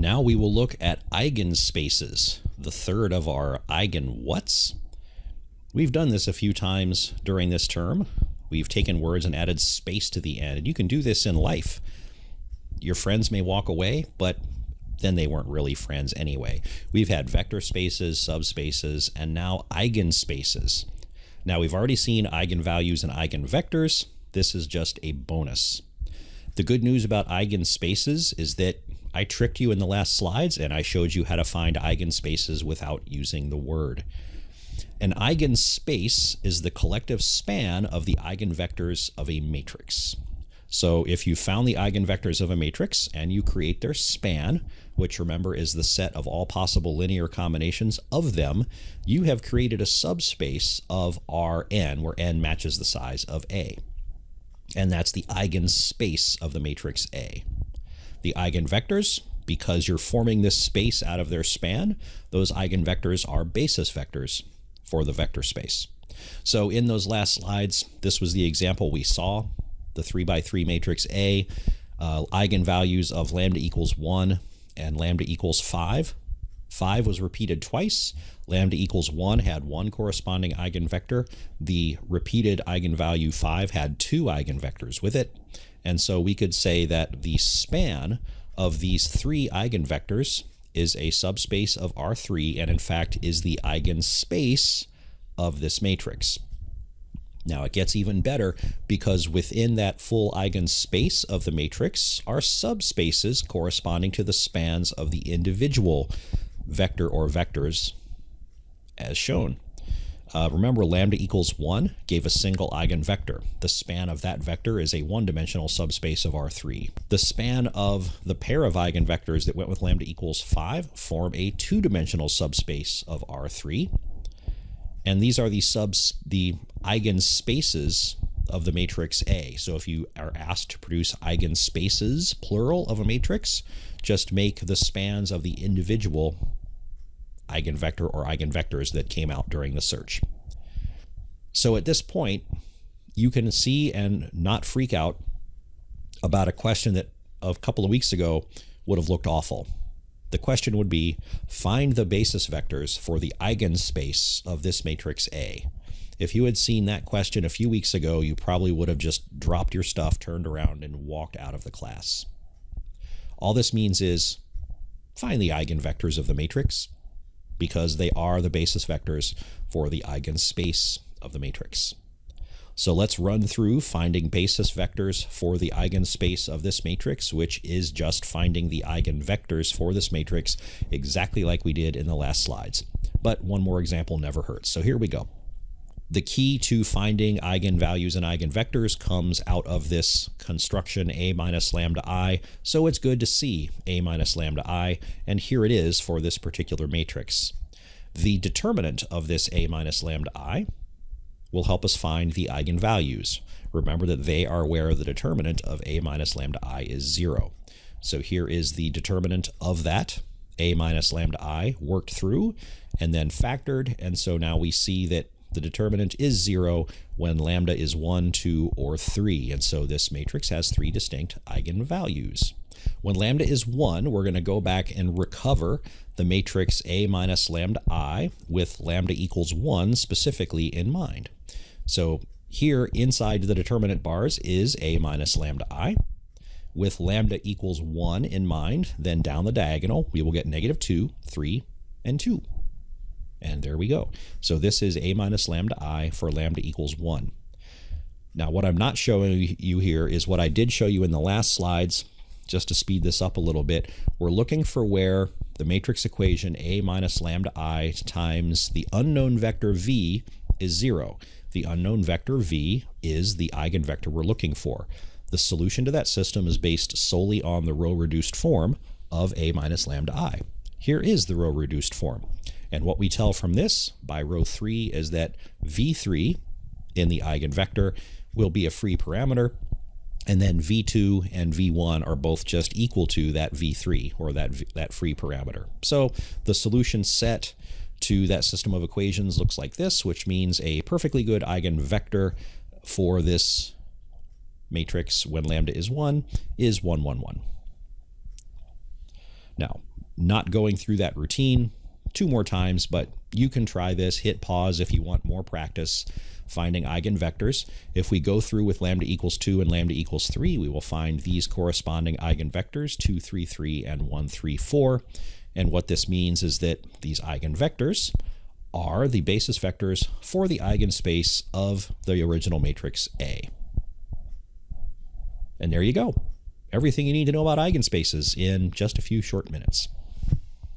Now we will look at eigenspaces, the third of our eigen-whats. We've done this a few times during this term. We've taken words and added space to the end, and you can do this in life. Your friends may walk away, but then they weren't really friends anyway. We've had vector spaces, subspaces, and now eigenspaces. Now we've already seen eigenvalues and eigenvectors. This is just a bonus. The good news about eigenspaces is that I tricked you in the last slides and I showed you how to find eigenspaces without using the word. An eigenspace is the collective span of the eigenvectors of a matrix. So if you found the eigenvectors of a matrix and you create their span, which remember is the set of all possible linear combinations of them, you have created a subspace of Rn, where n matches the size of A. And that's the eigenspace of the matrix A. The eigenvectors, because you're forming this space out of their span, those eigenvectors are basis vectors for the vector space. So in those last slides, this was the example we saw, the 3x3 matrix A, eigenvalues of lambda equals 1 and lambda equals 5. 5 was repeated twice. Lambda equals 1 had one corresponding eigenvector. The repeated eigenvalue 5 had two eigenvectors with it. And so we could say that the span of these three eigenvectors is a subspace of R3 and in fact is the eigenspace of this matrix. Now it gets even better because within that full eigenspace of the matrix are subspaces corresponding to the spans of the individual vector or vectors as shown. Remember, lambda equals 1 gave a single eigenvector. The span of that vector is a one-dimensional subspace of R3. The span of the pair of eigenvectors that went with lambda equals 5 form a two-dimensional subspace of R3. And these are the eigenspaces of the matrix A. So if you are asked to produce eigenspaces, plural, of a matrix, just make the spans of the individual eigenvector or eigenvectors that came out during the search. So at this point, you can see and not freak out about a question that a couple of weeks ago would have looked awful. The question would be, find the basis vectors for the eigenspace of this matrix A. If you had seen that question a few weeks ago, you probably would have just dropped your stuff, turned around, and walked out of the class. All this means is find the eigenvectors of the matrix, because they are the basis vectors for the eigenspace of the matrix. So let's run through finding basis vectors for the eigenspace of this matrix, which is just finding the eigenvectors for this matrix exactly like we did in the last slides. But one more example never hurts. So here we go. The key to finding eigenvalues and eigenvectors comes out of this construction A minus lambda I, so it's good to see A minus lambda I, and here it is for this particular matrix. The determinant of this A minus lambda I will help us find the eigenvalues. Remember that they are where the determinant of A minus lambda I is 0. So here is the determinant of that, A minus lambda I, worked through and then factored, and so now we see that the determinant is 0 when lambda is 1, 2, or 3, and so this matrix has three distinct eigenvalues. When lambda is 1, we're going to go back and recover the matrix A minus lambda I with lambda equals 1 specifically in mind. So here inside the determinant bars is A minus lambda I. With lambda equals 1 in mind, then down the diagonal we will get negative 2, 3, and 2. And there we go. So this is A minus lambda I for lambda equals 1. Now what I'm not showing you here is what I did show you in the last slides. Just to speed this up a little bit, we're looking for where the matrix equation A minus lambda I times the unknown vector V is 0. The unknown vector V is the eigenvector we're looking for. The solution to that system is based solely on the row-reduced form of A minus lambda I. Here is the row-reduced form. And what we tell from this by row 3 is that V3 in the eigenvector will be a free parameter, and then V2 and V1 are both just equal to that V3, or that free parameter. So the solution set to that system of equations looks like this, which means a perfectly good eigenvector for this matrix when lambda is 1 is 1, 1, 1. Now, not going through that routine 2 more times, but you can try this. Hit pause if you want more practice finding eigenvectors. If we go through with lambda equals 2 and lambda equals 3, we will find these corresponding eigenvectors, 2, 3, 3, and 1, 3, 4. And what this means is that these eigenvectors are the basis vectors for the eigenspace of the original matrix A. And there you go. Everything you need to know about eigenspaces in just a few short minutes.